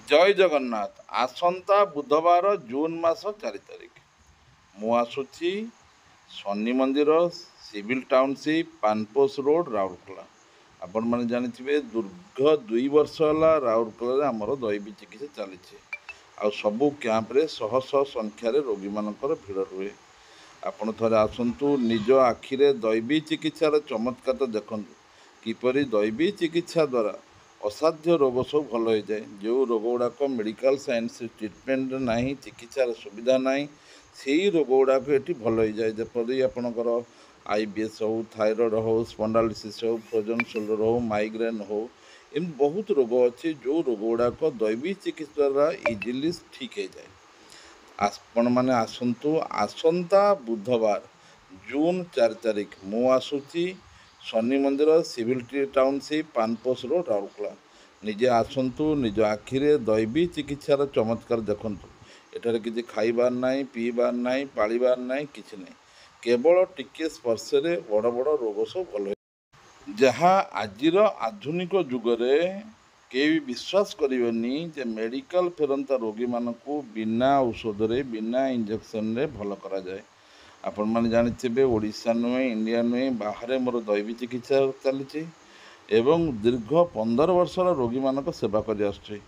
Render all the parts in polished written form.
जय जगन्नाथ आसंता बुधवार जून मास 4 तारिख मु आसुची शनि मंदिर सिविल टाउनशिप पानपोस रोड राउरकेला। आपण मैंने जानी दीर्घ 2 वर्ष है राउरकेला आमर दैवी चिकित्सा चली आ सबू कैंप्रे शह शह संख्यार रोगी मानकर भिड़ रुए। आपण थे आसतु निज आखिरे दैवी चिकित्सार चमत्कार देखु किपरि दैवी चिकित्सा द्वारा असाध्य रोग सब भल हो जाए। जो रोग गुड़ाक मेडिकल साइंस ट्रिटमेंट ना चिकित्सार सुविधा ना से रोग गुड़ाक ये भल हो जाए। जपरी आपणकर आईबीएस हो थायरॉइड हो स्पंडालिसिस हो फ्रोजन शोल्डर हो माइग्रेन हो एम बहुत रोग अच्छे जो रोग गुड़ाक दैवी चिकित्सा द्वारा इजिली ठीक हो जाए। आपण मैंने आसतु आसंता बुधवार जून 4 तारिख मु आसूची शनि मंदिर सिविल टाउनशिप पानपोस रोड राउरकेला। निजे आसतु निज आखिरे दैवी चिकित्सार चमत्कार देखु। एठार किसी खाइबार ना पीबार ना पालिबार ना कि ना केवल टिके स्पर्श बड़ बड़ रोग सब भल जहाँ आजिर आधुनिक जुगरे केही विश्वास करेनि जे मेडिकल फेरंता रोगी मानक बिना औषध बिना इंजेक्शन रे भल करा जाए। आपण मैंने जानी ओडिशा नुहे इंडिया नुहे बाहर मोर दैवी चिकित्सा चली एवं दीर्घ 15 वर्षर रोगी मानक सेवा कर आसुछि।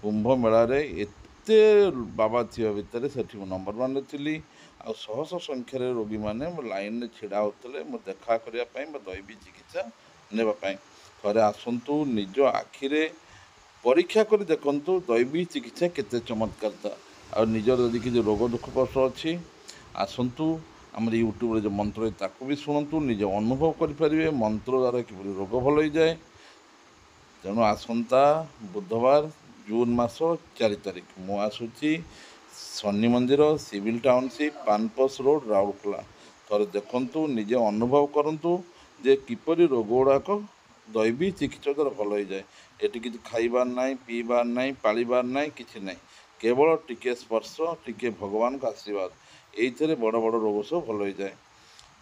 कुंभ मेलारे एते बाबा थी भितर से नंबर 1 थी आ शह शह संख्यार रोगी मैंने लाइन छिड़ा होते मो देखा करने दैवी चिकित्सा नेबाई। थे आसतु निज आखिरे परीक्षा कर देखु दैवी चिकित्सा केते चमत्कार आ निजर यदि किसी रोग दुख कष्ट अच्छी आसतु आम यूट्यूब जो मंत्र ताकू भी शुणु निज अनुभव करें मंत्र द्वारा कि रोग भल हो जाए। तेणु आसंता बुधवार जून मास 4 तारिख मु आसूची शनि मंदिर सिविल टाउनशिप पानपोस रोड राउरकेला। थोड़े देखु निजे अनुभव करूँ जे किपरि रोग गुड़ाक दैवी चिकित्सा द्वारा भल हो जाए। ये किसी खाइबार ना पीबार ना पालिबार ना कि ना केवल टिके स्पर्श टिके भगवान का आशीर्वाद ये बड़ बड़ रोग सब भल हो जाए।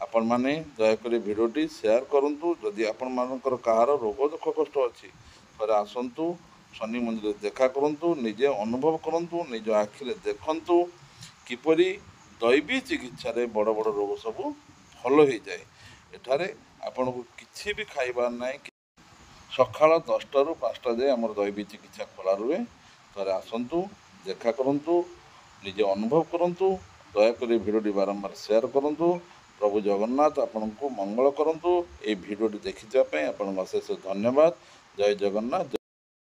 आपण मैंने दयाक भिडियोटी शेयर करूँ जदि आपण मानकर कहार रोग दुख कष्ट अच्छी थे आसतु शनि मंदिर देखा करूँ निजे अनुभव करूँ निज आखिरे देखु किपरि दैवी चिकित्सा बड़ बड़ रोग सब भल हो जाए। एठारे आपण को किसी भी खाइबार ना सकाल 10टा ରୁ 5ଟା जाए आम दैवी चिकित्सा खोला रुए। थे आसतु देखा करूँ निजे अनुभव करूँ दयाक भिडियोटी बारंबार शेयर करूँ। प्रभु जगन्नाथ आपण को मंगल करूँ। ये भिडियोटी देखिथापी आपको अशेष धन्यवाद। जय जगन्नाथ।